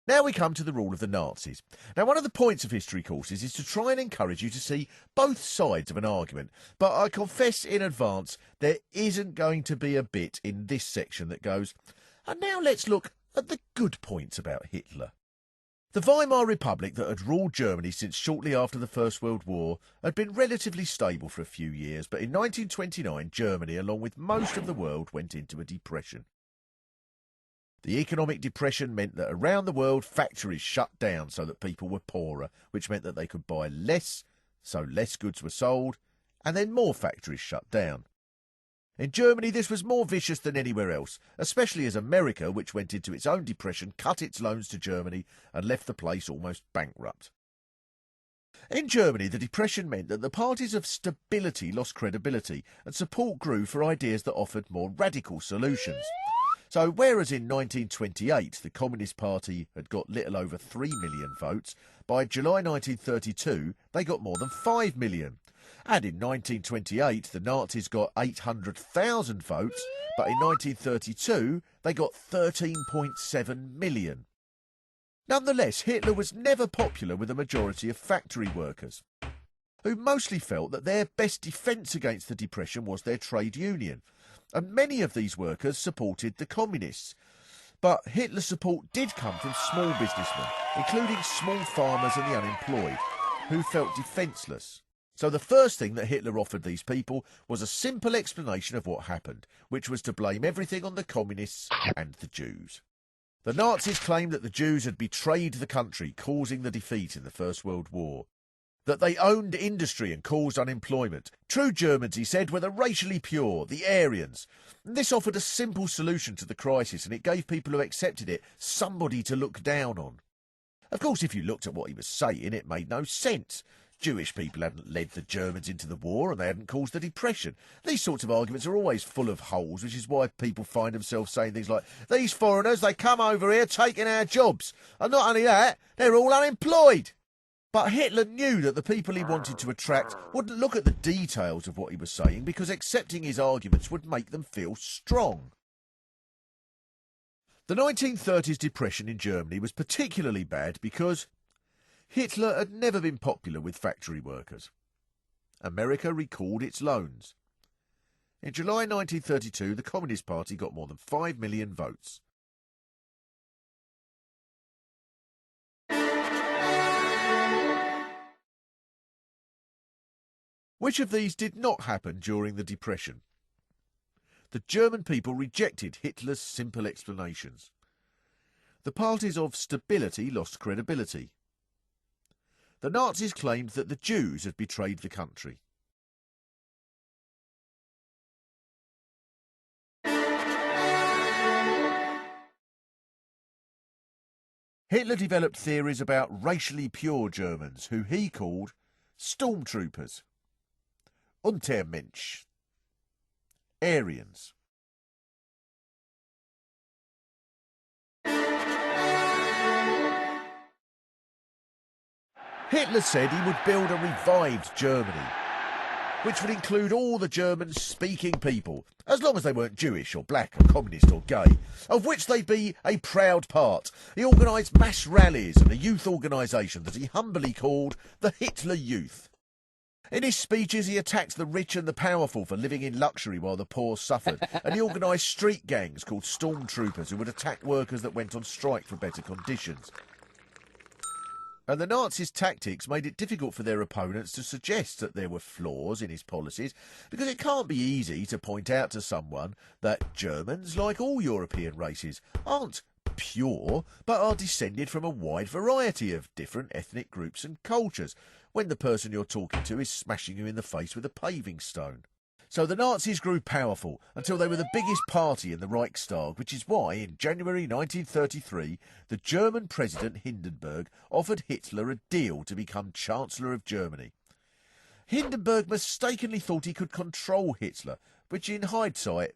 Now we come to the rule of the Nazis. Now, one of the points of history courses is to try and encourage you to see both sides of an argument, but I confess in advance there isn't going to be a bit in this section that goes, and now let's look at the good points about Hitler. The Weimar Republic that had ruled Germany since shortly after the First World War had been relatively stable for a few years, but in 1929 Germany, along with most of the world, went into a depression. The economic depression meant that around the world factories shut down so that people were poorer, which meant that they could buy less, so less goods were sold, and then more factories shut down. In Germany this was more vicious than anywhere else, especially as America, which went into its own depression, cut its loans to Germany and left the place almost bankrupt. In Germany the depression meant that the parties of stability lost credibility and support grew for ideas that offered more radical solutions. So whereas in 1928 the Communist Party had got little over 3 million votes, by July 1932 they got more than 5 million. And in 1928 the Nazis got 800,000 votes, but in 1932 they got 13.7 million. Nonetheless, Hitler was never popular with a majority of factory workers, who mostly felt that their best defence against the depression was their trade union. And many of these workers supported the communists. But Hitler's support did come from small businessmen, including small farmers and the unemployed, who felt defenceless. So the first thing that Hitler offered these people was a simple explanation of what happened, which was to blame everything on the communists and the Jews. The Nazis claimed that the Jews had betrayed the country, causing the defeat in the First World War. That they owned industry and caused unemployment. True Germans, he said, were the racially pure, the Aryans. This offered a simple solution to the crisis, and it gave people who accepted it somebody to look down on. Of course, if you looked at what he was saying, it made no sense. Jewish people hadn't led the Germans into the war, and they hadn't caused the depression. These sorts of arguments are always full of holes, which is why people find themselves saying things like, these foreigners, they come over here taking our jobs. And not only that, they're all unemployed. But Hitler knew that the people he wanted to attract wouldn't look at the details of what he was saying, because accepting his arguments would make them feel strong. The 1930s depression in Germany was particularly bad because Hitler had never been popular with factory workers. America recalled its loans. In July 1932, the Communist Party got more than 5 million votes. Which of these did not happen during the Depression? The German people rejected Hitler's simple explanations. The parties of stability lost credibility. The Nazis claimed that the Jews had betrayed the country. Hitler developed theories about racially pure Germans, who he called stormtroopers. Untermensch. Aryans. Hitler said he would build a revived Germany, which would include all the German-speaking people, as long as they weren't Jewish or black or communist or gay, of which they'd be a proud part. He organised mass rallies and a youth organisation that he humbly called the Hitler Youth. In his speeches he attacked the rich and the powerful for living in luxury while the poor suffered, and he organised street gangs called stormtroopers who would attack workers that went on strike for better conditions. And the Nazis' tactics made it difficult for their opponents to suggest that there were flaws in his policies, because it can't be easy to point out to someone that Germans, like all European races, aren't pure, but are descended from a wide variety of different ethnic groups and cultures, when the person you're talking to is smashing you in the face with a paving stone. So the Nazis grew powerful until they were the biggest party in the Reichstag, which is why in January 1933 the German President Hindenburg offered Hitler a deal to become Chancellor of Germany. Hindenburg mistakenly thought he could control Hitler, which in hindsight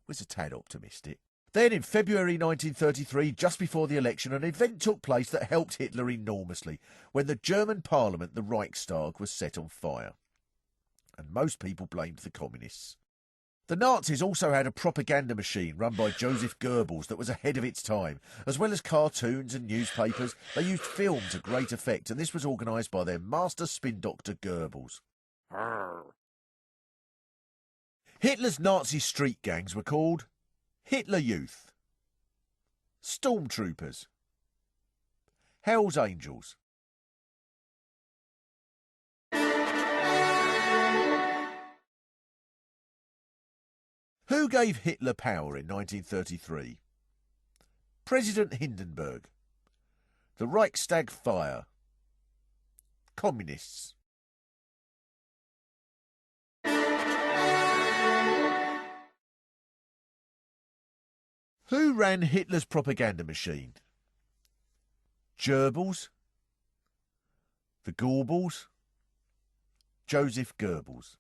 was a tad optimistic. Then in February 1933, just before the election, an event took place that helped Hitler enormously, when the German parliament, the Reichstag, was set on fire. And most people blamed the communists. The Nazis also had a propaganda machine run by Joseph Goebbels that was ahead of its time. As well as cartoons and newspapers, they used film to great effect, and this was organised by their master spin doctor Goebbels. Hitler's Nazi street gangs were called Hitler Youth, Stormtroopers, Hell's Angels. Who gave Hitler power in 1933? President Hindenburg. The Reichstag fire. Communists. Who ran Hitler's propaganda machine? Goebbels, the Goebbels, Joseph Goebbels.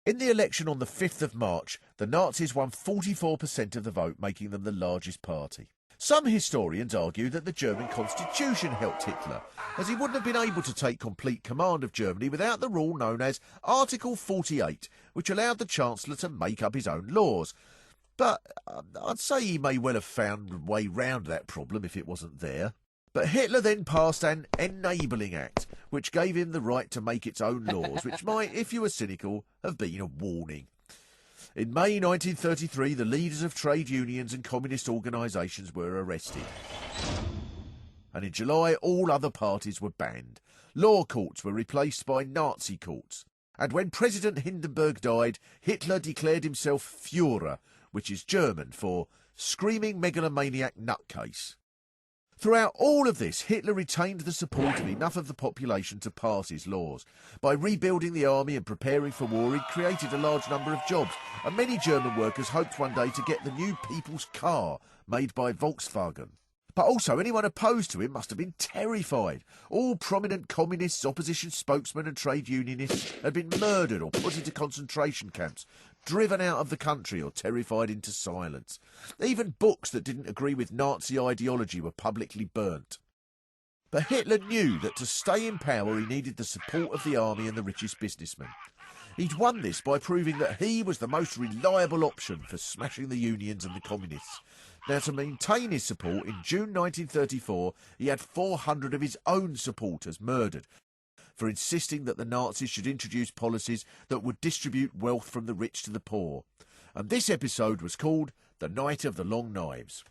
In the election on the 5th of March, the Nazis won 44% of the vote, making them the largest party. Some historians argue that the German constitution helped Hitler, as he wouldn't have been able to take complete command of Germany without the rule known as Article 48, which allowed the Chancellor to make up his own laws. But I'd say he may well have found a way round that problem if it wasn't there. But Hitler then passed an Enabling Act, which gave him the right to make its own laws, which might, if you were cynical, have been a warning. In May 1933, the leaders of trade unions and communist organisations were arrested. And in July, all other parties were banned. Law courts were replaced by Nazi courts. And when President Hindenburg died, Hitler declared himself Führer, which is German for screaming megalomaniac nutcase. Throughout all of this, Hitler retained the support of enough of the population to pass his laws. By rebuilding the army and preparing for war, he created a large number of jobs, and many German workers hoped one day to get the new people's car made by Volkswagen. But also, anyone opposed to him must have been terrified. All prominent communists, opposition spokesmen and trade unionists had been murdered or put into concentration camps, driven out of the country or terrified into silence. Even books that didn't agree with Nazi ideology were publicly burnt. But Hitler knew that to stay in power he needed the support of the army and the richest businessmen. He'd won this by proving that he was the most reliable option for smashing the unions and the communists. Now, to maintain his support, in June 1934, he had 400 of his own supporters murdered for insisting that the Nazis should introduce policies that would distribute wealth from the rich to the poor. And this episode was called The Night of the Long Knives.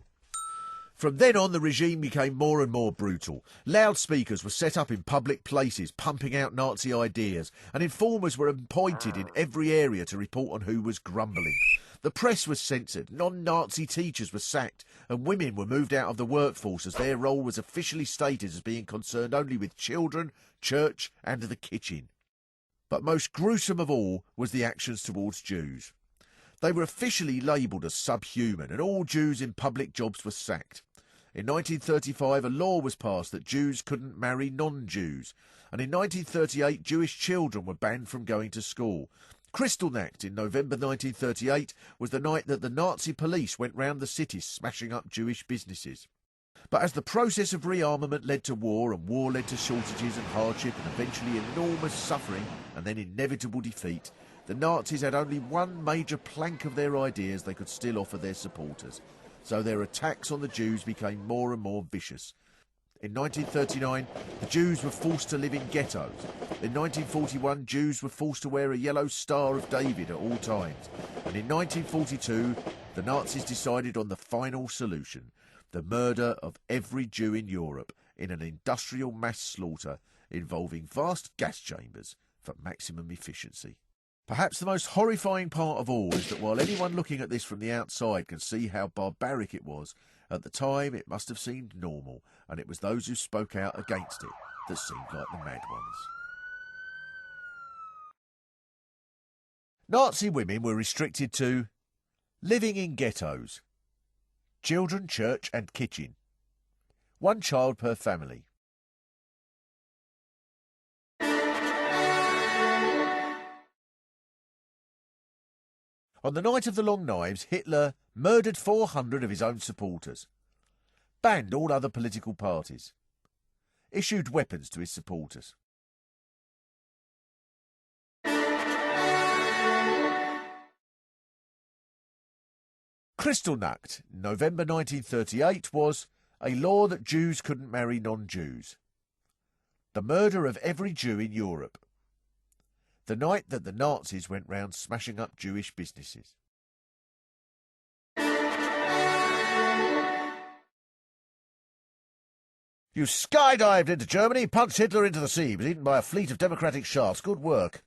From then on, the regime became more and more brutal. Loudspeakers were set up in public places, pumping out Nazi ideas, and informers were appointed in every area to report on who was grumbling. The press was censored, non-Nazi teachers were sacked, and women were moved out of the workforce as their role was officially stated as being concerned only with children, church, and the kitchen. But most gruesome of all was the actions towards Jews. They were officially labelled as subhuman, and all Jews in public jobs were sacked. In 1935, a law was passed that Jews couldn't marry non-Jews, and in 1938, Jewish children were banned from going to school. Kristallnacht in November 1938 was the night that the Nazi police went round the city smashing up Jewish businesses. But as the process of rearmament led to war, and war led to shortages and hardship, and eventually enormous suffering and then inevitable defeat, the Nazis had only one major plank of their ideas they could still offer their supporters. So their attacks on the Jews became more and more vicious. In 1939, the Jews were forced to live in ghettos. In 1941, Jews were forced to wear a yellow Star of David at all times. And in 1942, the Nazis decided on the final solution: the murder of every Jew in Europe in an industrial mass slaughter involving vast gas chambers for maximum efficiency. Perhaps the most horrifying part of all is that while anyone looking at this from the outside can see how barbaric it was, at the time it must have seemed normal, and it was those who spoke out against it that seemed like the mad ones. Nazi women were restricted to living in ghettos, children, church and kitchen, one child per family. On the night of the Long Knives, Hitler murdered 400 of his own supporters, banned all other political parties, issued weapons to his supporters. Kristallnacht, November 1938, was a law that Jews couldn't marry non-Jews. The murder of every Jew in Europe. The night that the Nazis went round smashing up Jewish businesses. You skydived into Germany, punched Hitler into the sea, was eaten by a fleet of democratic sharks. Good work.